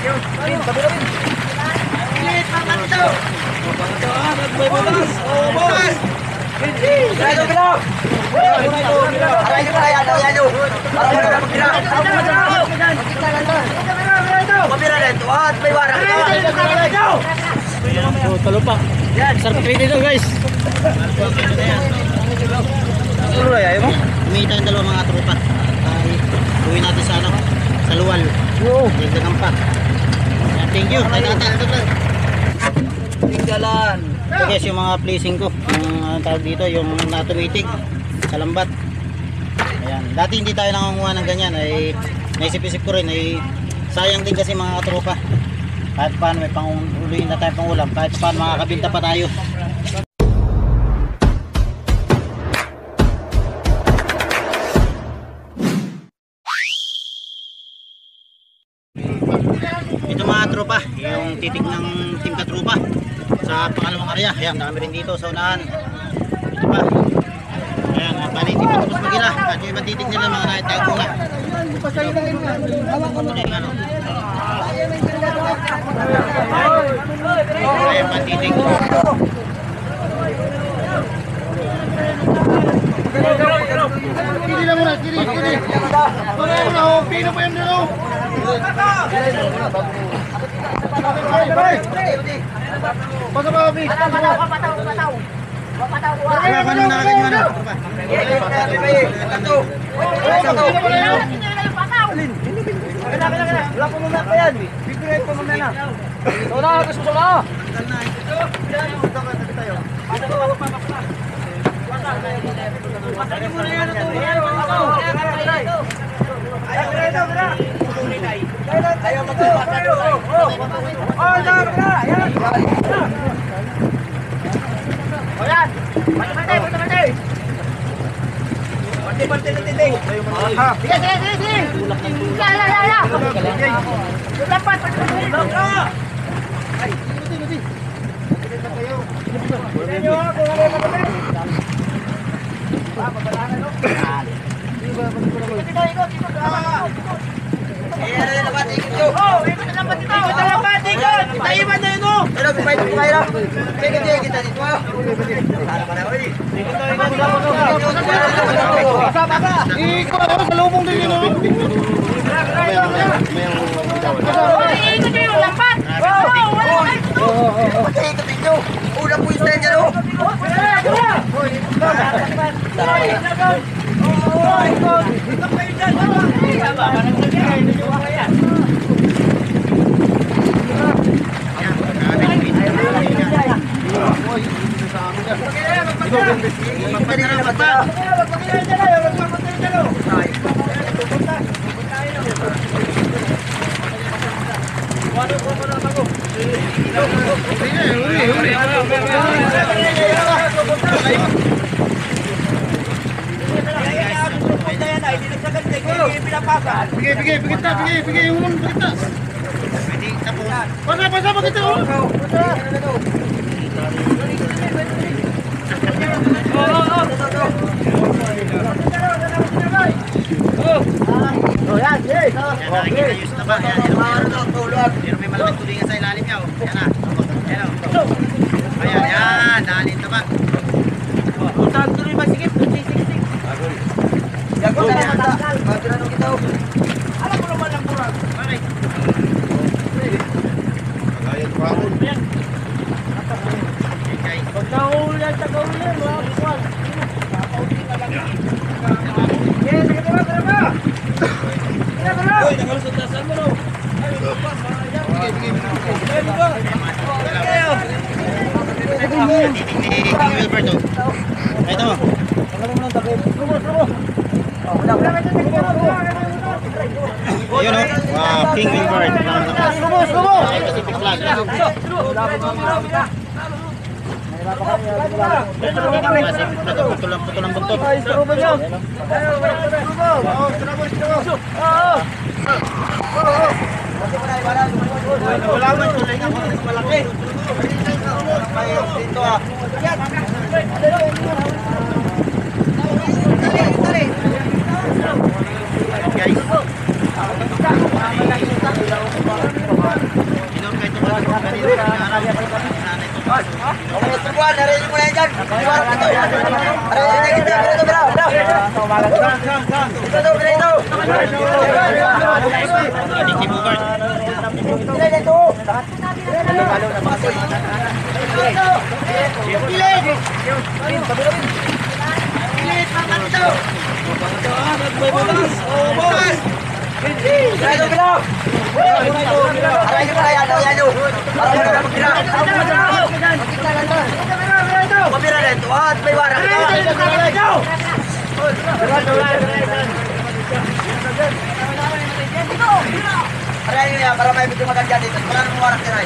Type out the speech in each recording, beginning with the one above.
Pilit, mga ito! Bukas! Bukas! Aray nyo! Aray nyo! Pabira na ito at may warang ito! So, talo pa. Sarap trade dito guys. Ano na yayo mo? Kumita yung dalawang mga tropa. Ay, uwi natin sa ano, sa Luwal. Dagdagan pa. Thank you. Tinggalan. So guys, yung mga placing ko, yung tawag dito, yung natumitig sa lambat. Ayan. Dati hindi tayo nangunguha ng ganyan. Ay, naisip-isip ko rin, ay sayang din kasi mga katropa. Kahit paano may pang-uluin na tayo pang ulam, kahit paano makakabinta pa tayo. Ito mga tropa, yung titig ng Team Katropa sa pangalawang area. Ayan, dami rin dito sa unahan. Ito pa. Ayan, bali hindi pa tapos magila. At yung ibang titig nila mga naitago na. Ayan, pantitig. Kiri lang muna, kiri. Pino pa yan dito. Basta ba, Abi? Pataw. Wala po muna pa yan. Bibigay ko muna na. Wala, gusto na. Patay mo na yan. Ayaw magpapatay. Oh, yan. O yan. Patay. Patay na tinding. Sige. Ya. Dapat. Ay. Bigay, ulang kita. Pasa begitu. Oh, yan, yes. Ayos na ba? Pero may malaking tulingan sa ilalim niya. Yan na. Ayan, daalin na ba? Saan tuloy magsigip? Sige. Yago na lang matanggal. Magkano kita? Alam mo naman ang kurang. Okay. Ayan, pahon. Pagkaulan, mga buwan. Yes, sige ba? Hoy, nakalusot na saan mo no? King Wilberto. Ito. Ayun o. Wow, King Wilbert. Pacific flag. Putol ang buntot. Wala man tuloy ng malaki. Dito ah. Guys. Buwan, narinig mo na yan dyan. Buwan, ito. Narinig ito. Ito, bro. Ito, ito. Adik si Bugart. Ito. Para may medyo maganda dito. Wala nang warak tira.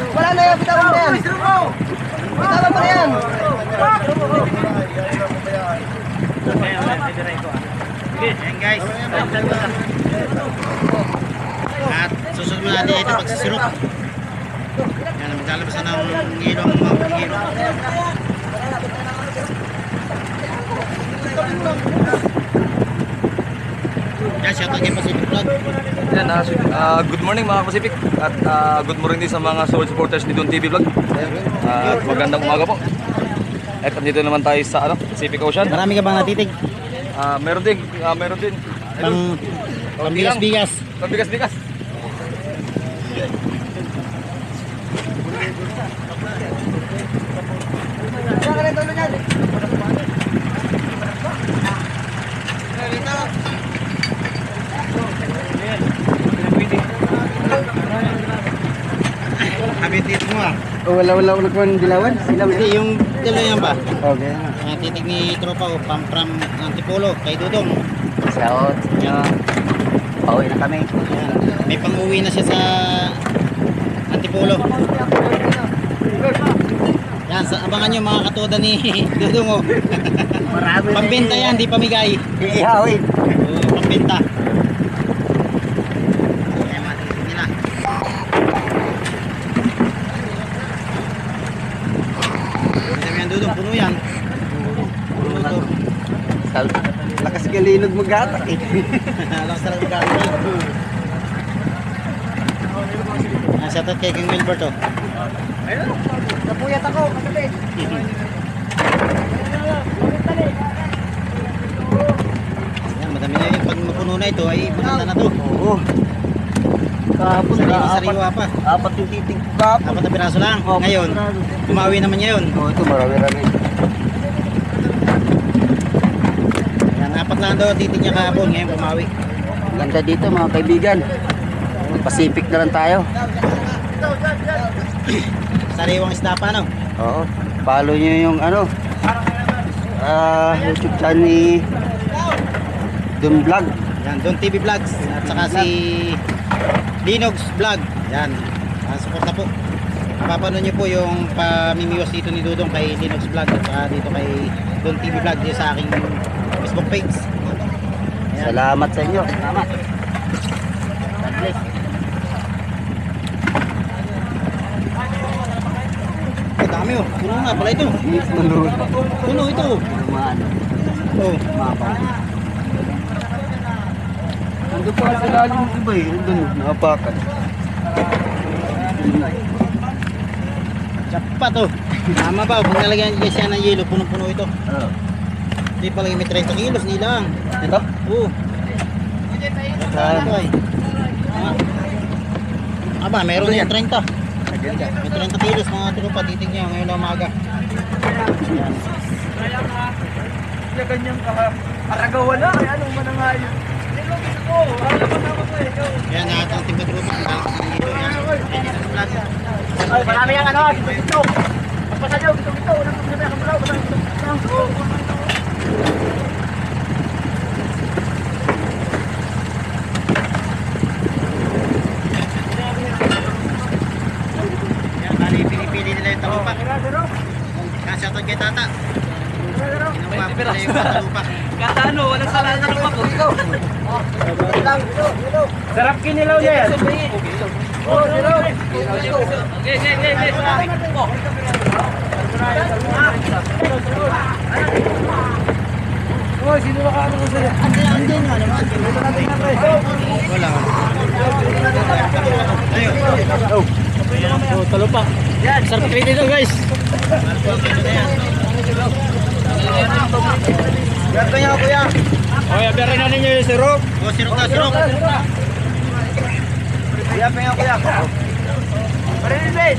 Wala na yan, bitawan mo na yan. Bitawan mo na yan. Ayan guys. At susunod mo natin ito pagsisirop. Yan, maglalabas na ng ilong mga ilong. Yan, shoutout kay Pacific Vlog. Yan, good morning mga Pacific at good morning din sa mga solid supporters ni Don TV Vlog. At magandang umaga po. At dito naman tayo sa Pacific Ocean. Marami ka bang natitig? Meron din. Pang bigas-bigas. Pambigas-bigas. Habit dito mo ah. Wala ko dilawan. Hindi, yung tuloy yan ba? Okay. Titig ni Tropa o Pampram Antipolo kay Dudong. Shout nyo. Pauwi na kami. Yan. May pang-uwi na siya sa Antipolo. Yan, abangan nyo mga katoda ni Dudong o. Pambenta yan, di pamigay. Iihawin. Pambenta. Yan, matitig nila. Sabi yan Dudong, puno yan. Puno to. Lakas galinog magatak eh. Lakas talaga magkakaroon. Shoutout kay King Wilbert oh. Napuyat ako kagabi. Yan, madami na yung pag mapuno na ito ay maganda na to. Oo. Kahapon Sariwa pa. apat yung titig ko kahapon. Apat na piraso lang. Ngayon, tumawi naman niya yun. Oo, ito marami-rami. Yan, apat lang daw titig niya kahapon. Ngayon pumawi. Ganda dito mga kaibigan. Pacific na lang tayo. Sariwang isda pa no? Oo. Follow nyo yung YouTube channel ni Don Vlog. Yan, Don TV Vlogs. At saka si Linox Vlog. Yan. Support na po. Mapapanood niyo po yung pamimiwas dito ni Dudong kay Linox Vlog at saka dito kay Don TV Vlog dito sa aking Facebook page. Yan. Salamat sa inyo. Salamat. God bless. Ang dami oh. Puno nga pala ito. Puno ito. Oh. Nandun pa sa lalim ng iba eh. Nandun, nakapakan. Jackpot oh. Tama ba? Kung nalagyan niya siya ng yelo, punong-puno ito. Oo. Hindi pala may 30 kilos nilang. Ito? Oo. Ito ay. Aba, meron yung 30. May 30 kilos mga tropa. Titig niya ngayon na umaga. Kaya ganyang karagawa na. Kaya anong manangayon? Yan, lahat ng timba tropa. Ang galing sa dito. Yan. Ready sa vlog. Ay, marami yang ano, dito. Pagpasa nyo, dito. Unang sabi ang kamalaw. Yan, bali pinipili nila yung talupa. Shoutout kay tata. Kinuha po nila yung mga talupa. Kata ano, walang sala na lupa ko. Sarap kinilaw niya yan. Oh, kinilaw. Oh, sino ba kaano ko sila? Andyan nga naman. Wala. Ayun. Oh, talupak. Yan, sarap kayo dito guys. Ganto niya kuya. Okay, abiyarin na ninyo yung sirop. O, sirok na, sirok. Kuya, pengen kuya. Parinig.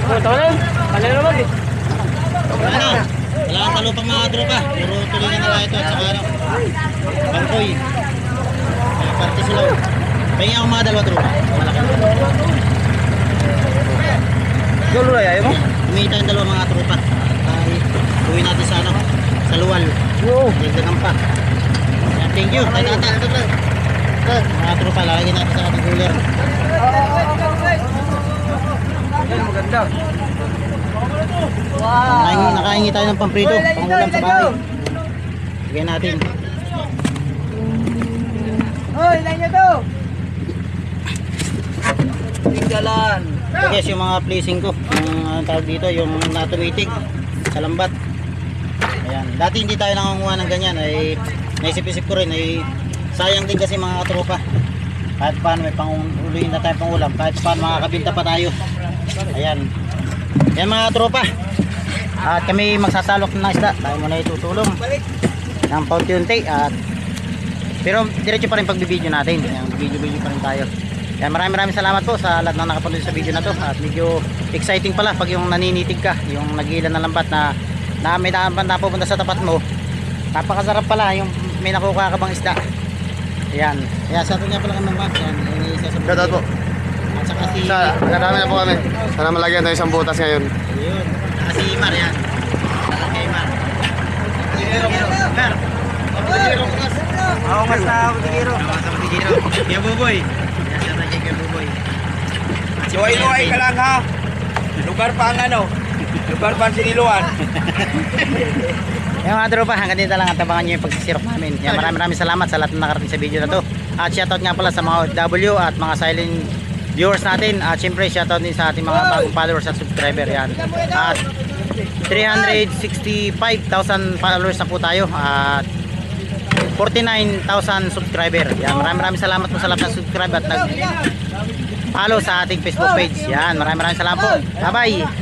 Oh, tawanan. Kanina naman eh. Ano? Wala kang talupang mga tropa. Puro tulingan nila ito at saka ano. Bangkoy. May parte sila. Pahingi ako mga dalawa tropa. Malaki. Gulo na yayo mo? Kumita yung dalawa mga tropa. Ay, uwi natin sa ano. Sa luwal. Oo. Dagdagan pa. Yan, thank you. Ay, tata. Ito. Mga tropa, lalagyan natin sa ating cooler. Maganda. Nakahingi tayo ng pamprito. Pangulam sa bahay. Lagyan natin. Hoy, ilan nyo to? Tinggalan. So guys, yung mga placing ko, yung tawag dito, yung natumitig sa lambat. Ayan. Dati hindi tayo nangunguha ng ganyan, ay naisip-isip ko rin, ay sayang din kasi mga katropa. Kahit paano may panguluin na tayo pangulam, kahit paano makakabinta pa tayo. Ayan. Yan mga katropa. At kami magsasalok ng isda. Tayo muna itutulong ng paunti-unti. At pero diretso pa rin pagbibideo natin. Ayan, video pa rin tayo. Kaya maraming salamat po sa lahat na nakapanood sa video na to. At medyo exciting pala pag yung naninitig ka, yung nag-iilan na lambat na may napupunta sa tapat mo. Napakasarap pala yung may nakukuha ka bang isda. Ayan. Kaya sa atin nga pala kami mag yan. Shoutout po. At saka si Marami na po kami. Sana malagyan tayo isang butas ngayon. ayun. Saka si Mar yan. Saka kay Mar. Mar. Ako mas na ako tigiro. Sa Matigiro. Kaya Buboy. Yan sa tayo kay Buboy. Luway-luway ka lang ha. Lugar pa ang ano. Lugar pa ang siniluan. Yung mga tropa, hanggang dito lang at abangan nyo yung pagsisirok namin. Yan, maraming salamat sa lahat na nakarating sa video na to. At shoutout nga pala sa mga OFW at mga silent viewers natin. At syempre shoutout din sa ating mga bagong followers at subscriber. Yan. At 365,000 followers na po tayo. At 49,000 subscriber. Yan, maraming salamat po sa lahat ng subscribe at nag follow sa ating Facebook page. Yan, maraming salamat po. Bye bye.